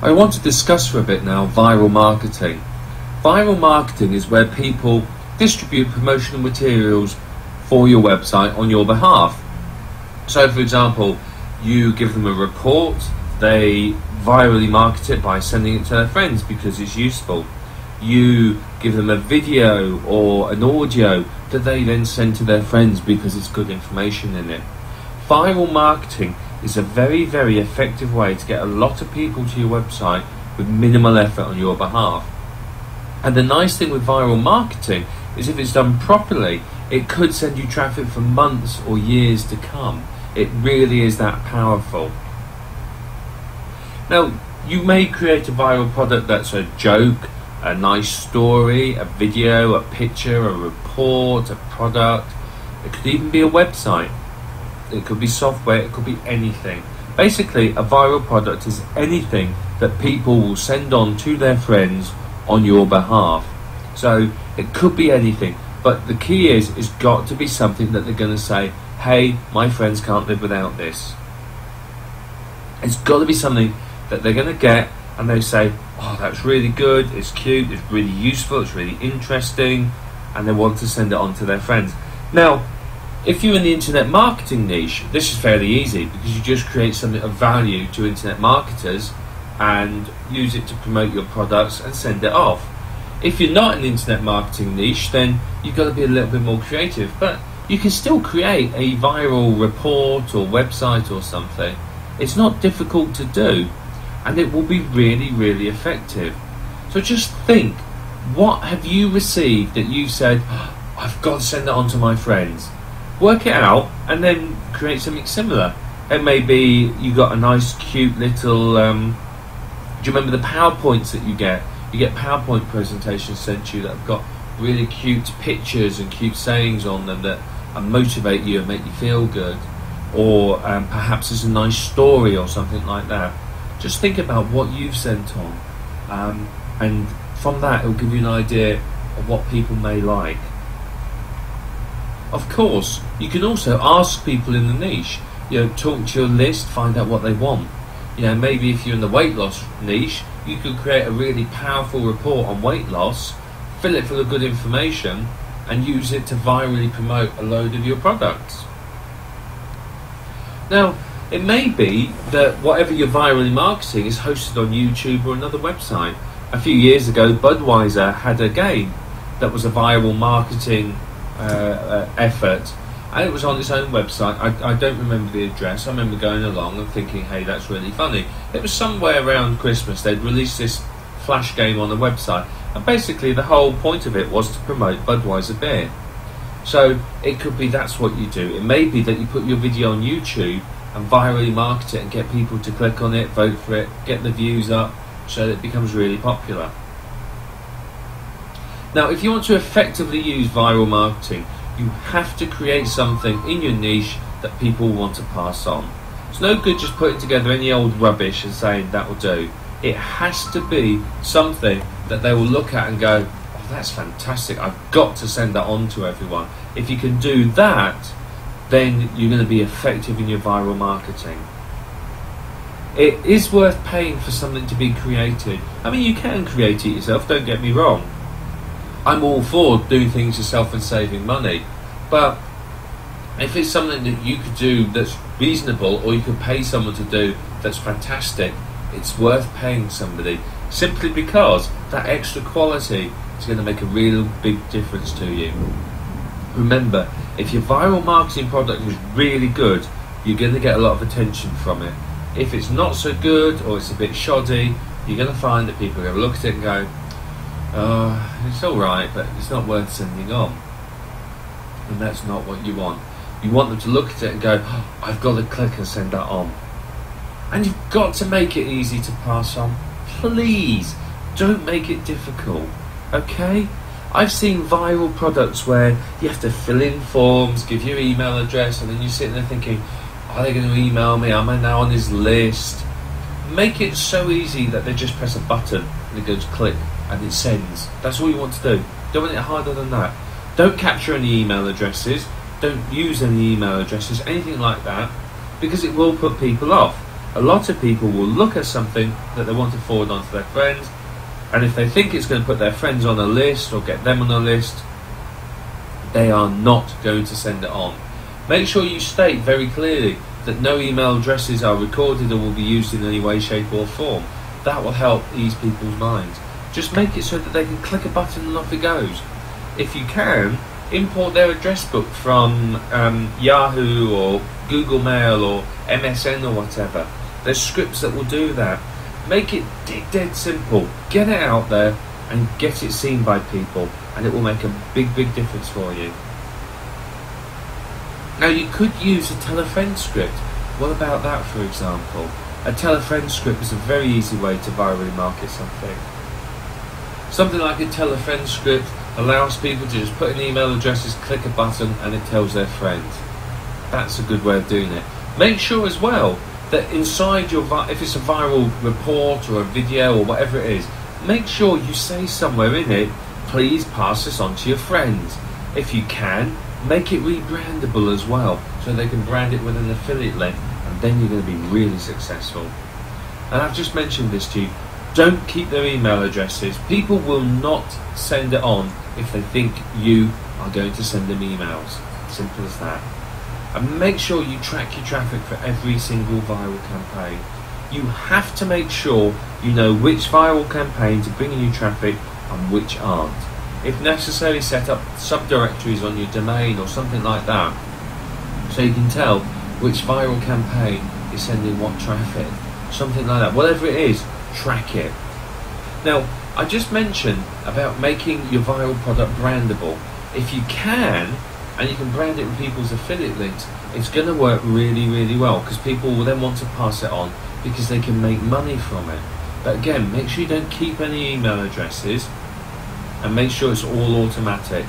I want to discuss for a bit now viral marketing. Viral marketing is where people distribute promotional materials for your website on your behalf. So for example, you give them a report, they virally market it by sending it to their friends because it's useful. You give them a video or an audio that they then send to their friends because it's good information in it. Viral marketing is a very, very effective way to get a lot of people to your website with minimal effort on your behalf. And the nice thing with viral marketing is if it's done properly, it could send you traffic for months or years to come. It really is that powerful. Now, you may create a viral product that's a joke, a nice story, a video, a picture, a report, a product. It could even be a website. It could be software, it could be anything. Basically, a viral product is anything that people will send on to their friends on your behalf. So it could be anything, but the key is it's got to be something that they're going to say, hey, my friends can't live without this. It's got to be something that they're going to get and they say, oh, that's really good, it's cute, it's really useful, it's really interesting, and they want to send it on to their friends. Now, if you're in the internet marketing niche, this is fairly easy because you just create something of value to internet marketers and use it to promote your products and send it off. If you're not in the internet marketing niche, then you've got to be a little bit more creative, but you can still create a viral report or website or something. It's not difficult to do and it will be really, really effective. So just think, what have you received that you said, oh, I've got to send it on to my friends? Work it out and then create something similar. It may be you got a nice cute little do you remember the PowerPoints that you get? You get PowerPoint presentations sent to you that have got really cute pictures and cute sayings on them that motivate you and make you feel good. Or perhaps it's a nice story or something like that. Just think about what you've sent on, and from that it will give you an idea of what people may like. Of course, you can also ask people in the niche, talk to your list, find out what they want. Maybe if you're in the weight loss niche, you could create a really powerful report on weight loss, fill it full of good information, and use it to virally promote a load of your products. Now, it may be that whatever you're virally marketing is hosted on YouTube or another website. A few years ago, Budweiser had a game that was a viral marketing effort, and it was on its own website. I don't remember the address. I remember going along and thinking, hey, that's really funny. It was somewhere around Christmas. They'd released this flash game on the website, and basically the whole point of it was to promote Budweiser beer. So it could be that's what you do. It may be that you put your video on YouTube and virally market it and get people to click on it, vote for it, get the views up so that it becomes really popular. Now, if you want to effectively use viral marketing, you have to create something in your niche that people want to pass on. It's no good just putting together any old rubbish and saying that will do. It has to be something that they will look at and go, oh, that's fantastic, I've got to send that on to everyone. If you can do that, then you're going to be effective in your viral marketing. It is worth paying for something to be created. I mean, you can create it yourself, don't get me wrong. I'm all for doing things yourself and saving money, but if it's something that you could do that's reasonable, or you could pay someone to do that's fantastic, it's worth paying somebody, simply because that extra quality is going to make a real big difference to you. Remember, if your viral marketing product is really good, you're going to get a lot of attention from it. If it's not so good or it's a bit shoddy, you're going to find that people are going to look at it and go, it's alright, but it's not worth sending on. And that's not what you want. You want them to look at it and go, oh, I've got to click and send that on. And you've got to make it easy to pass on. Please, don't make it difficult, okay? I've seen viral products where you have to fill in forms, give your email address, and then you're sitting there thinking, are they going to email me? Am I now on his list? Make it so easy that they just press a button and it goes click and it sends. That's all you want to do. Don't want it harder than that. Don't capture any email addresses. Don't use any email addresses, anything like that, because it will put people off. A lot of people will look at something that they want to forward on to their friends, and if they think it's going to put their friends on a list or get them on a list, they are not going to send it on. Make sure you state very clearly that no email addresses are recorded or will be used in any way, shape or form. That will help ease people's minds. Just make it so that they can click a button and off it goes. If you can, import their address book from Yahoo or Google Mail or MSN or whatever. There's scripts that will do that. Make it dead simple. Get it out there and get it seen by people, and it will make a big difference for you. Now, you could use a tell-a-friend script. What about that, for example? A tell-a-friend script is a very easy way to virally market something. Something like a tell-a-friend script allows people to just put in email addresses, click a button, and it tells their friends. That's a good way of doing it. Make sure as well that inside your, if it's a viral report or a video or whatever it is, make sure you say somewhere in it, please pass this on to your friends. If you can, make it rebrandable as well, so they can brand it with an affiliate link, and then you're going to be really successful. And I've just mentioned this to you. Don't keep their email addresses. People will not send it on if they think you are going to send them emails. Simple as that. And make sure you track your traffic for every single viral campaign. You have to make sure you know which viral campaigns are bringing you traffic and which aren't. If necessary, set up subdirectories on your domain or something like that, so you can tell which viral campaign is sending what traffic. Something like that. Whatever it is, track it. Now, I just mentioned about making your viral product brandable. If you can, and you can brand it with people's affiliate links, it's going to work really well, because people will then want to pass it on because they can make money from it. But again, make sure you don't keep any email addresses, and make sure it's all automatic.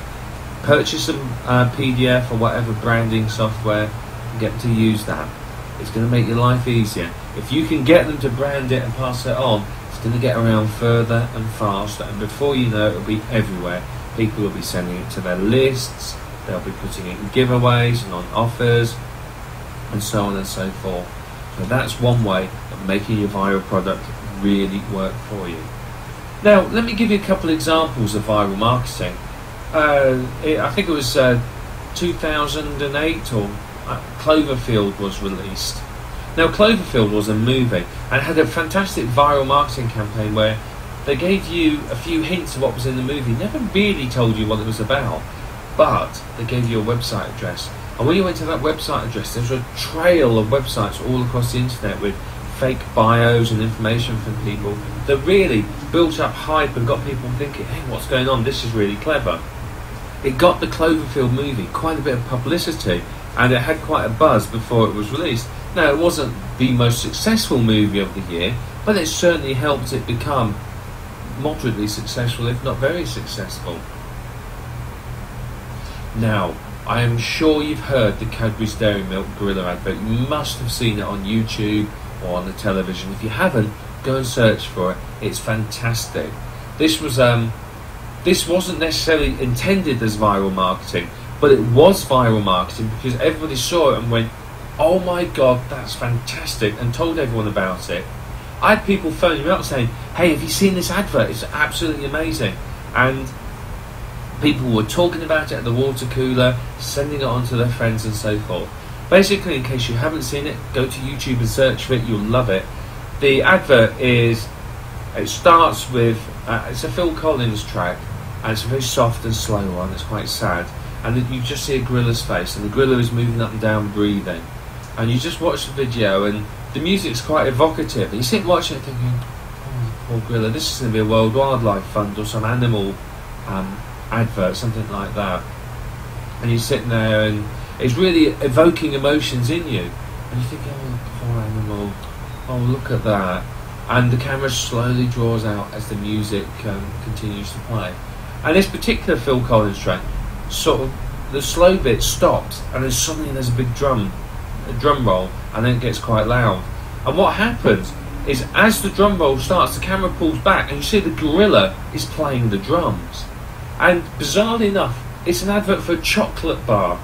Purchase some PDF or whatever branding software and get them to use that. It's going to make your life easier. If you can get them to brand it and pass it on, it's going to get around further and faster, and before you know it, it'll be everywhere. People will be sending it to their lists, they'll be putting it in giveaways and on offers, and so on and so forth. So that's one way of making your viral product really work for you. Now, let me give you a couple of examples of viral marketing. I think it was 2008 or Cloverfield was released. Now, Cloverfield was a movie and had a fantastic viral marketing campaign where they gave you a few hints of what was in the movie, never really told you what it was about, but they gave you a website address. And when you went to that website address, there was a trail of websites all across the internet with fake bios and information from people that really built up hype and got people thinking, hey, what's going on? This is really clever. It got the Cloverfield movie quite a bit of publicity, and it had quite a buzz before it was released. Now, it wasn't the most successful movie of the year, but it certainly helped it become moderately successful, if not very successful. Now, I am sure you've heard the Cadbury's Dairy Milk Gorilla advert. You must have seen it on YouTube or on the television. If you haven't, go and search for it. It's fantastic. This wasn't necessarily intended as viral marketing, but it was viral marketing because everybody saw it and went, oh my god, that's fantastic, and told everyone about it. I had people phoning me up saying, hey, have you seen this advert? It's absolutely amazing. And people were talking about it at the water cooler, sending it on to their friends and so forth. Basically, in case you haven't seen it, go to YouTube and search for it. You'll love it. The advert it starts with, it's a Phil Collins track, and it's a very soft and slow one. It's quite sad. And then you just see a gorilla's face, and the gorilla is moving up and down, breathing. And you just watch the video, and the music's quite evocative. And you sit watching it thinking, oh, poor gorilla, this is going to be a World Wildlife Fund or some animal advert, something like that. And you're sitting there, and it's really evoking emotions in you. And you think, oh, poor animal, oh, look at that. And the camera slowly draws out as the music continues to play. And this particular Phil Collins track, sort of, the slow bit stops, and then suddenly there's a big drum roll, and then it gets quite loud. And what happens is, as the drum roll starts, the camera pulls back, and you see the gorilla is playing the drums. And bizarrely enough, it's an advert for a chocolate bar.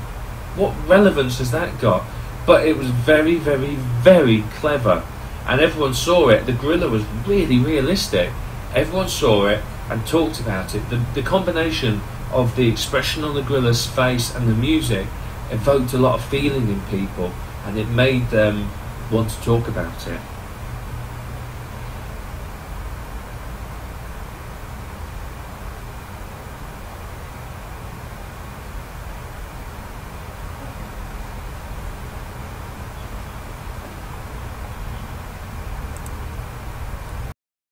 What relevance has that got? But it was very, very, very clever. and everyone saw it. The gorilla was really realistic. Everyone saw it and talked about it. The combination of the expression on the gorilla's face and the music evoked a lot of feeling in people, and it made them want to talk about it.